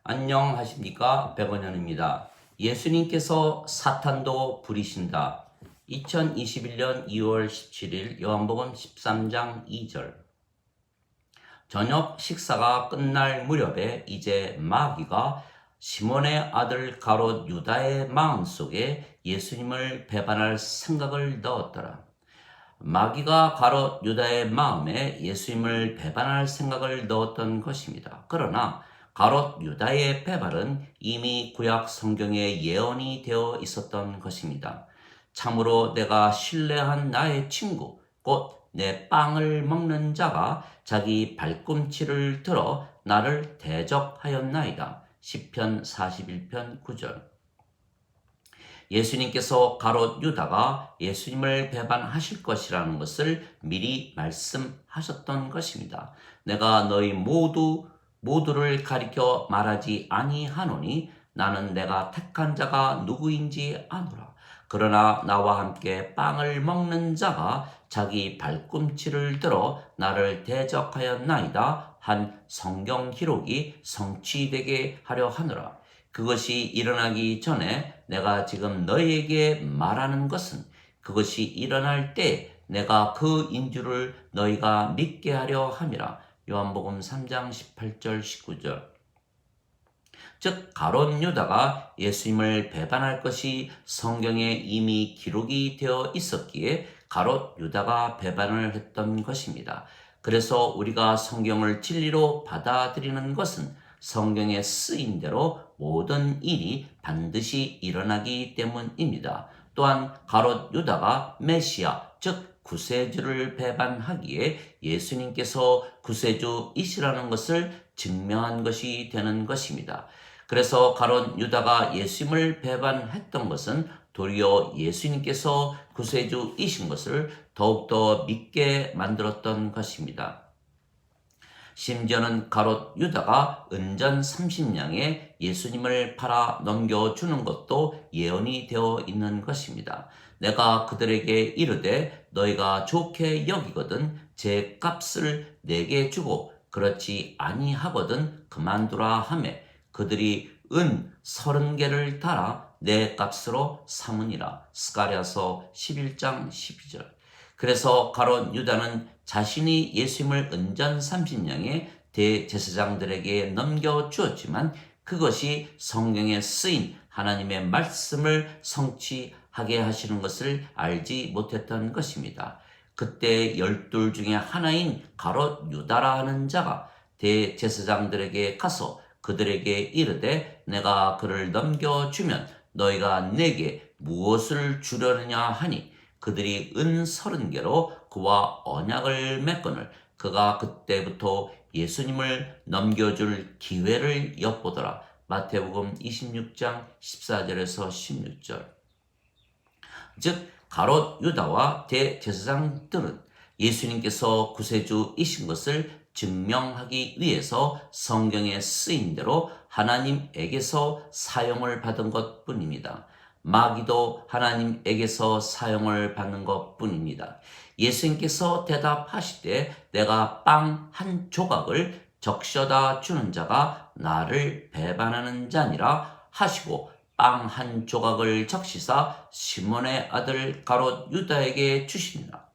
안녕하십니까, 백원현입니다. 예수님께서 사탄도 부리신다. 2021년 2월 17일 요한복음 13장 2절. 저녁 식사가 끝날 무렵에 이제 마귀가 시몬의 아들 가롯 유다의 마음속에 예수님을 배반할 생각을 넣었더라. 마귀가 가롯 유다의 마음에 예수님을 배반할 생각을 넣었던 것입니다. 그러나 가롯 유다의 배반은 이미 구약 성경에 예언이 되어 있었던 것입니다. 참으로 내가 신뢰한 나의 친구, 곧 내 빵을 먹는 자가 자기 발꿈치를 들어 나를 대적하였나이다. 시편 41편 9절. 예수님께서 가롯 유다가 예수님을 배반하실 것이라는 것을 미리 말씀하셨던 것입니다. 내가 너희 모두를 가리켜 말하지 아니하노니 나는 내가 택한 자가 누구인지 아노라. 그러나 나와 함께 빵을 먹는 자가 자기 발꿈치를 들어 나를 대적하였나이다 한 성경 기록이 성취되게 하려 하노라. 그것이 일어나기 전에 내가 지금 너희에게 말하는 것은 그것이 일어날 때 내가 그인 줄을 너희가 믿게 하려 함이라. 요한복음 3장 18절 19절. 즉 가롯 유다가 예수님을 배반할 것이 성경에 이미 기록이 되어 있었기에 가롯 유다가 배반을 했던 것입니다. 그래서 우리가 성경을 진리로 받아들이는 것은 성경에 쓰인 대로 모든 일이 반드시 일어나기 때문입니다. 또한 가롯 유다가 메시아, 즉 구세주를 배반하기에 예수님께서 구세주이시라는 것을 증명한 것이 되는 것입니다. 그래서 가롯 유다가 예수님을 배반했던 것은 도리어 예수님께서 구세주이신 것을 더욱더 믿게 만들었던 것입니다. 심지어는 가롯 유다가 은전 30냥에 예수님을 팔아 넘겨주는 것도 예언이 되어 있는 것입니다. 내가 그들에게 이르되 너희가 좋게 여기거든 제 값을 내게 주고 그렇지 아니하거든 그만두라 하매 그들이 은 30개를 달아 내 값으로 삼으니라. 스가랴서 11장 12절. 그래서 가롯 유다는 자신이 예수님을 은전 30냥에 대제사장들에게 넘겨주었지만 그것이 성경에 쓰인 하나님의 말씀을 성취하게 하시는 것을 알지 못했던 것입니다. 그때 12 중에 하나인 가롯 유다라 하는 자가 대제사장들에게 가서 그들에게 이르되 내가 그를 넘겨주면 너희가 내게 무엇을 주려느냐 하니 그들이 은 30개로 그와 언약을 맺거늘 그가 그때부터 예수님을 넘겨줄 기회를 엿보더라. 마태복음 26장 14절에서 16절. 즉 가롯 유다와 대제사장들은 예수님께서 구세주이신 것을 증명하기 위해서 성경에 쓰인 대로 하나님에게서 사용을 받은 것뿐입니다. 마귀도 하나님에게서 사용을 받는 것뿐입니다. 예수님께서 대답하시되 내가 빵 한 조각을 적셔다 주는 자가 나를 배반하는 자니라 하시고 빵 한 조각을 적시사 시몬의 아들 가롯 유다에게 주시니라.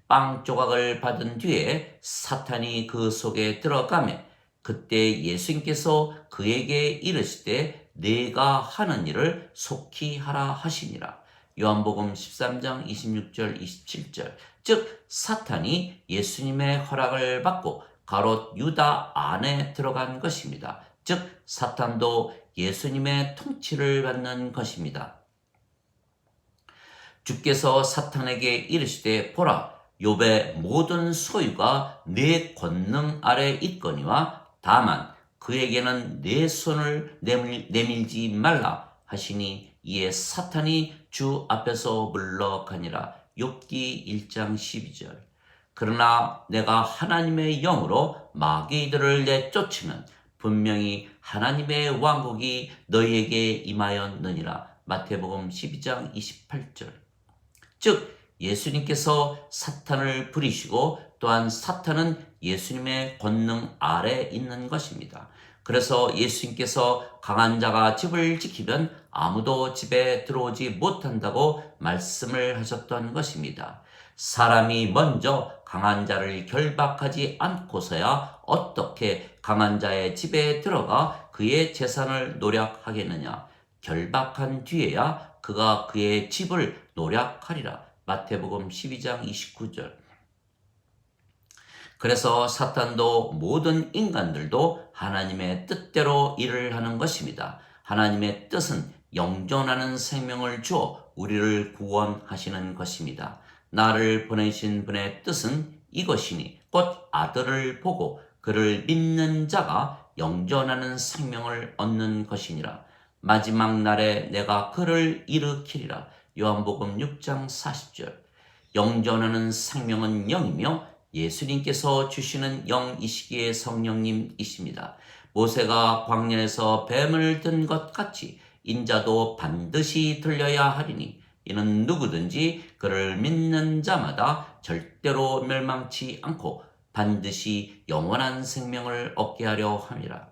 빵 조각을 받은 뒤에 사탄이 그 속에 들어가매 그때 예수님께서 그에게 이르시되 네가 하는 일을 속히 하라 하시니라. 요한복음 13장 26절 27절. 즉 사탄이 예수님의 허락을 받고 가롯 유다 안에 들어간 것입니다. 즉 사탄도 예수님의 통치를 받는 것입니다. 주께서 사탄에게 이르시되 보라 욥의 모든 소유가 내 권능 아래 있거니와 다만 그에게는 내 손을 내밀지 말라 하시니 이에 사탄이 주 앞에서 물러가니라. 욥기 1장 12절. 그러나 내가 하나님의 영으로 마귀들을 내쫓으면 분명히 하나님의 왕국이 너희에게 임하였느니라. 마태복음 12장 28절. 즉 예수님께서 사탄을 부리시고 또한 사탄은 예수님의 권능 아래 있는 것입니다. 그래서 예수님께서 강한 자가 집을 지키면 아무도 집에 들어오지 못한다고 말씀을 하셨던 것입니다. 사람이 먼저 강한 자를 결박하지 않고서야 어떻게 강한 자의 집에 들어가 그의 재산을 노략하겠느냐. 결박한 뒤에야 그가 그의 집을 노략하리라. 마태복음 12장 29절. 그래서 사탄도 모든 인간들도 하나님의 뜻대로 일을 하는 것입니다. 하나님의 뜻은 영존하는 생명을 주어 우리를 구원하시는 것입니다. 나를 보내신 분의 뜻은 이것이니 곧 아들을 보고 그를 믿는 자가 영존하는 생명을 얻는 것이니라. 마지막 날에 내가 그를 일으키리라. 요한복음 6장 40절. 영존하는 생명은 영이며 예수님께서 주시는 영이시기에 성령님이십니다. 모세가 광야에서 뱀을 든 것 같이 인자도 반드시 들려야 하리니 이는 누구든지 그를 믿는 자마다 절대로 멸망치 않고 반드시 영원한 생명을 얻게 하려 함이라.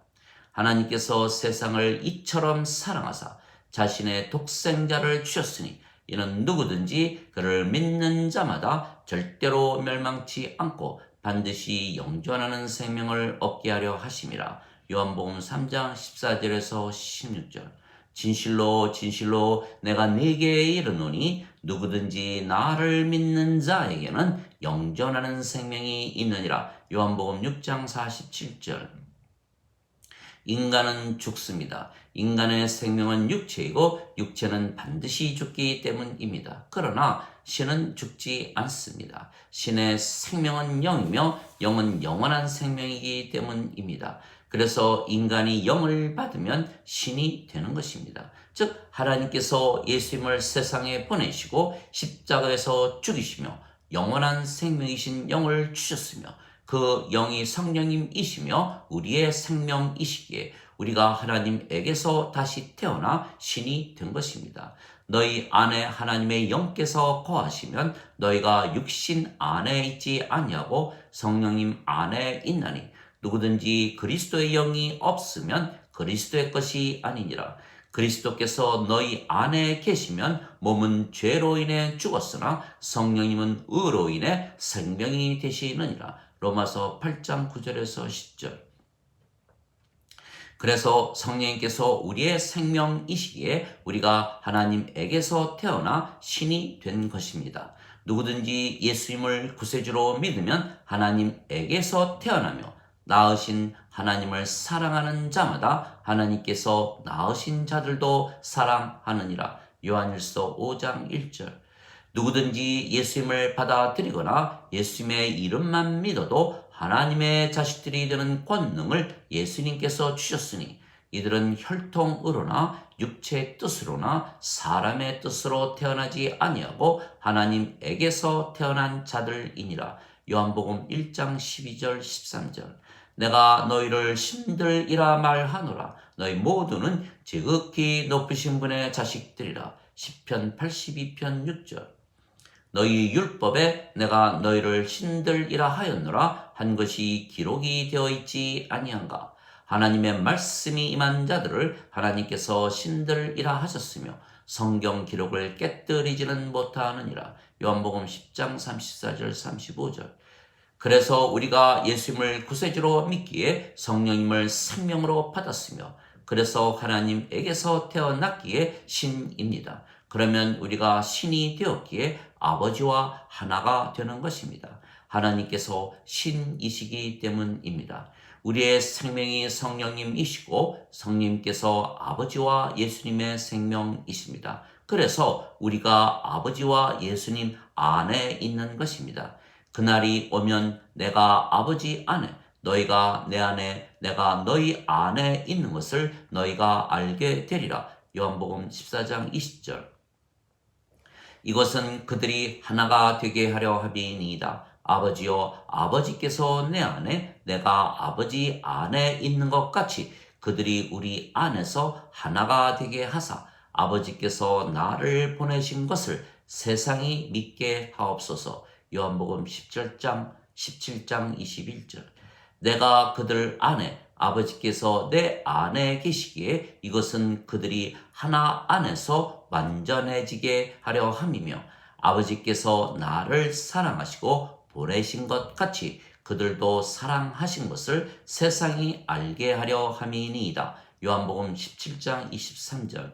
하나님께서 세상을 이처럼 사랑하사 자신의 독생자를 주셨으니 이는 누구든지 그를 믿는 자마다 절대로 멸망치 않고 반드시 영존하는 생명을 얻게 하려 하심이라. 요한복음 3장 14절에서 16절. 진실로 진실로 내가 네게 이르노니 누구든지 나를 믿는 자에게는 영존하는 생명이 있느니라. 요한복음 6장 47절. 인간은 죽습니다. 인간의 생명은 육체이고 육체는 반드시 죽기 때문입니다. 그러나 신은 죽지 않습니다. 신의 생명은 영이며 영은 영원한 생명이기 때문입니다. 그래서 인간이 영을 받으면 신이 되는 것입니다. 즉 하나님께서 예수님을 세상에 보내시고 십자가에서 죽이시며 영원한 생명이신 영을 주셨으며 그 영이 성령님이시며 우리의 생명이시기에 우리가 하나님에게서 다시 태어나 신이 된 것입니다. 너희 안에 하나님의 영께서 거하시면 너희가 육신 안에 있지 아니하고 성령님 안에 있나니 누구든지 그리스도의 영이 없으면 그리스도의 것이 아니니라. 그리스도께서 너희 안에 계시면 몸은 죄로 인해 죽었으나 성령님은 의로 인해 생명이 되시느니라. 로마서 8장 9절에서 10절. 그래서 성령님께서 우리의 생명이시기에 우리가 하나님에게서 태어나 신이 된 것입니다. 누구든지 예수님을 구세주로 믿으면 하나님에게서 태어나며 낳으신 하나님을 사랑하는 자마다 하나님께서 낳으신 자들도 사랑하느니라. 요한일서 5장 1절. 누구든지 예수님을 받아들이거나 예수님의 이름만 믿어도 하나님의 자식들이 되는 권능을 예수님께서 주셨으니 이들은 혈통으로나 육체의 뜻으로나 사람의 뜻으로 태어나지 아니하고 하나님에게서 태어난 자들이니라. 요한복음 1장 12절 13절. 내가 너희를 신들이라 말하노라. 너희 모두는 지극히 높으신 분의 자식들이라. 시편 82편 6절. 너희 율법에 내가 너희를 신들이라 하였노라 한 것이 기록이 되어 있지 아니한가. 하나님의 말씀이 임한 자들을 하나님께서 신들이라 하셨으며 성경 기록을 깨뜨리지는 못하느니라. 요한복음 10장 34절 35절. 그래서 우리가 예수님을 구세주로 믿기에 성령님을 생명으로 받았으며 그래서 하나님에게서 태어났기에 신입니다. 그러면 우리가 신이 되었기에 아버지와 하나가 되는 것입니다. 하나님께서 신이시기 때문입니다. 우리의 생명이 성령님이시고 성령님께서 아버지와 예수님의 생명이십니다. 그래서 우리가 아버지와 예수님 안에 있는 것입니다. 그날이 오면 내가 아버지 안에 너희가 내 안에 내가 너희 안에 있는 것을 너희가 알게 되리라. 요한복음 14장 20절. 이것은 그들이 하나가 되게 하려 함이니이다. 아버지여 아버지께서 내 안에 내가 아버지 안에 있는 것 같이 그들이 우리 안에서 하나가 되게 하사 아버지께서 나를 보내신 것을 세상이 믿게 하옵소서. 요한복음 17장 21절. 내가 그들 안에 아버지께서 내 안에 계시기에 이것은 그들이 하나 안에서 완전해지게 하려 함이며 아버지께서 나를 사랑하시고 보내신 것 같이 그들도 사랑하신 것을 세상이 알게 하려 함이니이다. 요한복음 17장 23절.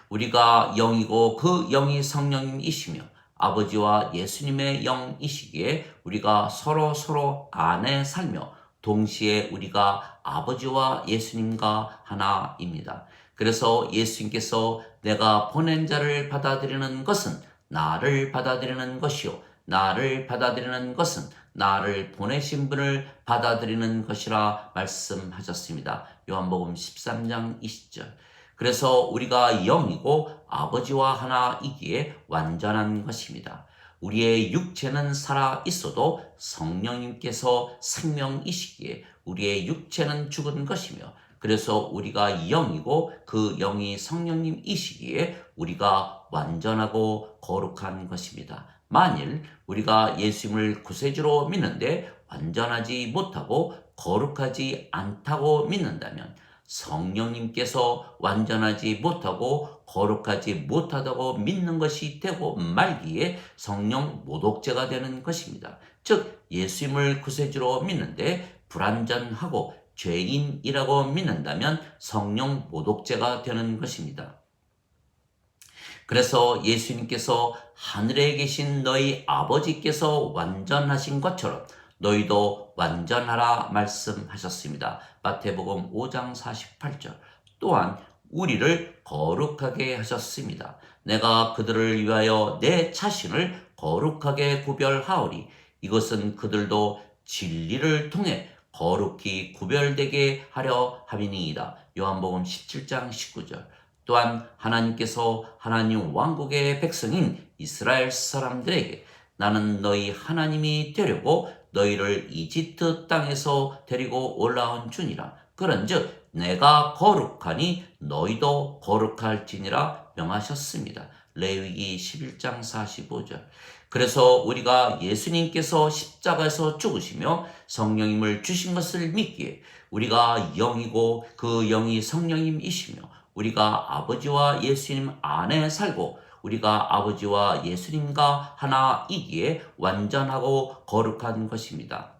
우리가 영이고 그 영이 성령님이시며 아버지와 예수님의 영이시기에 우리가 서로 안에 살며 동시에 우리가 아버지와 예수님과 하나입니다. 그래서 예수님께서 내가 보낸 자를 받아들이는 것은 나를 받아들이는 것이요 나를 받아들이는 것은 나를 보내신 분을 받아들이는 것이라 말씀하셨습니다. 요한복음 13장 20절. 그래서 우리가 영이고 아버지와 하나이기에 완전한 것입니다. 우리의 육체는 살아 있어도 성령님께서 생명이시기에 우리의 육체는 죽은 것이며 그래서 우리가 영이고 그 영이 성령님이시기에 우리가 완전하고 거룩한 것입니다. 만일 우리가 예수님을 구세주로 믿는데 완전하지 못하고 거룩하지 않다고 믿는다면 성령님께서 완전하지 못하고 거룩하지 못하다고 믿는 것이 되고 말기에 성령 모독죄가 되는 것입니다. 즉 예수님을 구세주로 믿는데 불완전하고 죄인이라고 믿는다면 성령 모독죄가 되는 것입니다. 그래서 예수님께서 하늘에 계신 너희 아버지께서 완전하신 것처럼 너희도 완전하라 말씀하셨습니다. 마태복음 5장 48절. 또한 우리를 거룩하게 하셨습니다. 내가 그들을 위하여 내 자신을 거룩하게 구별하오리. 이것은 그들도 진리를 통해 거룩히 구별되게 하려 함이니이다. 요한복음 17장 19절. 또한 하나님께서 하나님 왕국의 백성인 이스라엘 사람들에게 나는 너희 하나님이 되려고 너희를 이집트 땅에서 데리고 올라온 주니라. 그런즉 내가 거룩하니 너희도 거룩할지니라 명하셨습니다. 레위기 11장 45절. 그래서 우리가 예수님께서 십자가에서 죽으시며 성령님을 주신 것을 믿기에 우리가 영이고 그 영이 성령님이시며 우리가 아버지와 예수님 안에 살고 우리가 아버지와 예수님과 하나이기에 완전하고 거룩한 것입니다.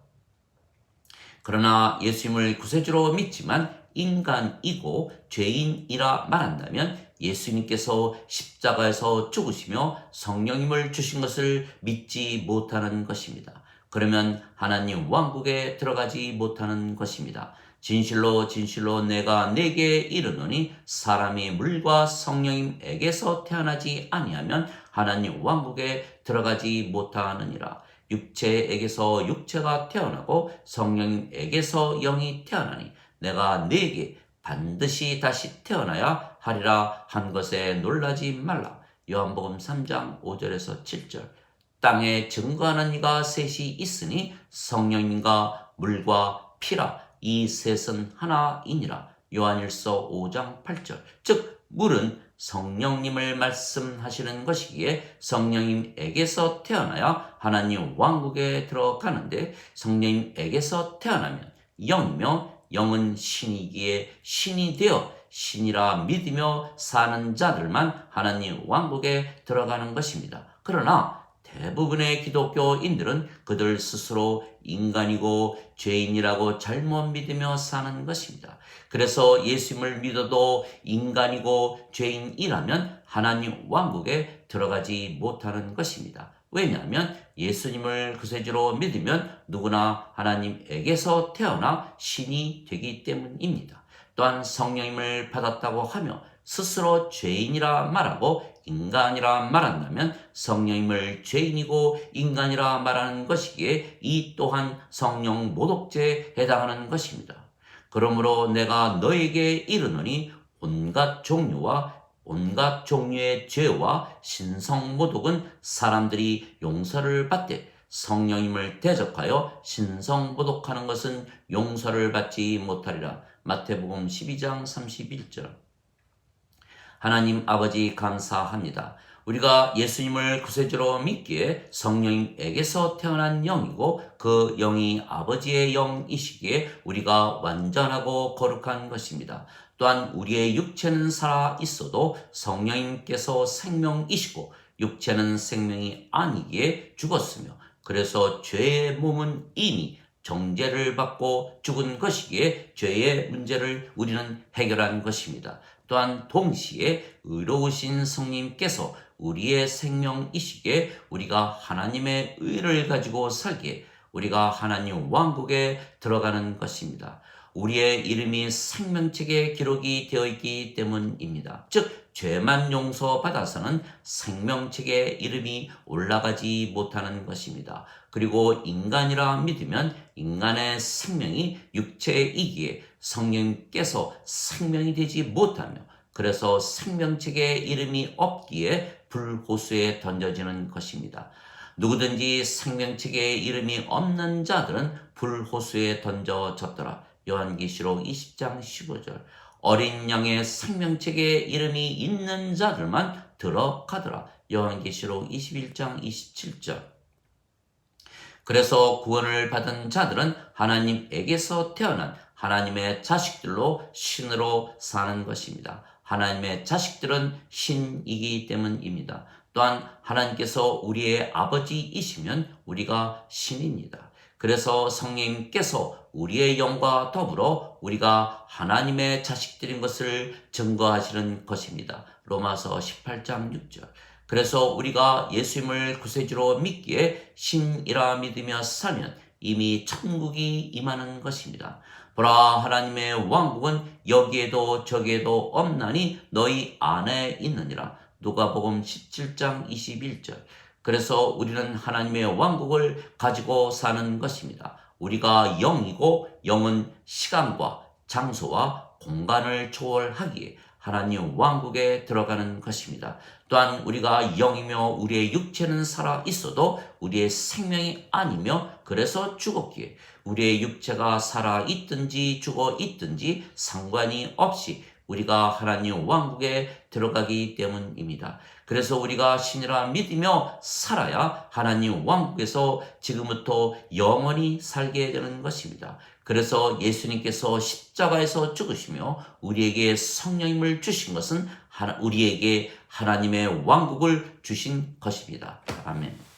그러나 예수님을 구세주로 믿지만 인간이고 죄인이라 말한다면 예수님께서 십자가에서 죽으시며 성령님을 주신 것을 믿지 못하는 것입니다. 그러면 하나님 왕국에 들어가지 못하는 것입니다. 진실로 진실로 내가 내게 이르노니 사람이 물과 성령님에게서 태어나지 아니하면 하나님 왕국에 들어가지 못하느니라. 육체에게서 육체가 태어나고 성령님에게서 영이 태어나니 내가 네게 반드시 다시 태어나야 하리라 한 것에 놀라지 말라. 요한복음 3장 5절에서 7절. 땅에 증거하는 이가 셋이 있으니 성령님과 물과 피라. 이 셋은 하나이니라. 요한일서 5장 8절. 즉 물은 성령님을 말씀하시는 것이기에 성령님에게서 태어나야 하나님 왕국에 들어가는데 성령님에게서 태어나면 영이며 영은 신이기에 신이 되어 신이라 믿으며 사는 자들만 하나님 왕국에 들어가는 것입니다. 그러나 대부분의 기독교인들은 그들 스스로 인간이고 죄인이라고 잘못 믿으며 사는 것입니다. 그래서 예수님을 믿어도 인간이고 죄인이라면 하나님 왕국에 들어가지 못하는 것입니다. 왜냐하면 예수님을 구세주로 믿으면 누구나 하나님에게서 태어나 신이 되기 때문입니다. 또한 성령님을 받았다고 하며 스스로 죄인이라 말하고 인간이라 말한다면 성령님을 죄인이고 인간이라 말하는 것이기에 이 또한 성령 모독죄에 해당하는 것입니다. 그러므로 내가 너에게 이르노니 온갖 종류의 죄와 신성 모독은 사람들이 용서를 받되 성령님을 대적하여 신성 모독하는 것은 용서를 받지 못하리라. 마태복음 12장 31절. 하나님 아버지 감사합니다. 우리가 예수님을 구세주로 믿기에 성령님에게서 태어난 영이고 그 영이 아버지의 영이시기에 우리가 완전하고 거룩한 것입니다. 또한 우리의 육체는 살아 있어도 성령님께서 생명이시고 육체는 생명이 아니기에 죽었으며 그래서 죄의 몸은 이미 정죄를 받고 죽은 것이기에 죄의 문제를 우리는 해결한 것입니다. 또한 동시에 의로우신 성령님께서 우리의 생명이시기에 우리가 하나님의 의를 가지고 살기에 우리가 하나님 왕국에 들어가는 것입니다. 우리의 이름이 생명책에 기록이 되어 있기 때문입니다. 즉 죄만 용서받아서는 생명책에 이름이 올라가지 못하는 것입니다. 그리고 인간이라 믿으면 인간의 생명이 육체이기에 성령께서 생명이 되지 못하며 그래서 생명책에 이름이 없기에 불호수에 던져지는 것입니다. 누구든지 생명책에 이름이 없는 자들은 불호수에 던져졌더라. 요한계시록 20장 15절. 어린 양의 생명책에 이름이 있는 자들만 들어가더라. 요한계시록 21장 27절. 그래서 구원을 받은 자들은 하나님에게서 태어난 하나님의 자식들로 신으로 사는 것입니다. 하나님의 자식들은 신이기 때문입니다. 또한 하나님께서 우리의 아버지이시면 우리가 신입니다. 그래서 성령님께서 우리의 영과 더불어 우리가 하나님의 자식들인 것을 증거하시는 것입니다. 로마서 18장 6절. 그래서 우리가 예수님을 구세주로 믿기에 신이라 믿으며 살면 이미 천국이 임하는 것입니다. 보라, 하나님의 왕국은 여기에도 저기에도 없나니 너희 안에 있느니라. 누가복음 17장 21절. 그래서 우리는 하나님의 왕국을 가지고 사는 것입니다. 우리가 영이고 영은 시간과 장소와 공간을 초월하기에 하나님 왕국에 들어가는 것입니다. 또한 우리가 영이며 우리의 육체는 살아 있어도 우리의 생명이 아니며 그래서 죽었기에 우리의 육체가 살아 있든지 죽어 있든지 상관이 없이 우리가 하나님 왕국에 들어가기 때문입니다. 그래서 우리가 신이라 믿으며 살아야 하나님 왕국에서 지금부터 영원히 살게 되는 것입니다. 그래서 예수님께서 십자가에서 죽으시며 우리에게 성령님을 주신 것은 우리에게 하나님의 왕국을 주신 것입니다. 아멘.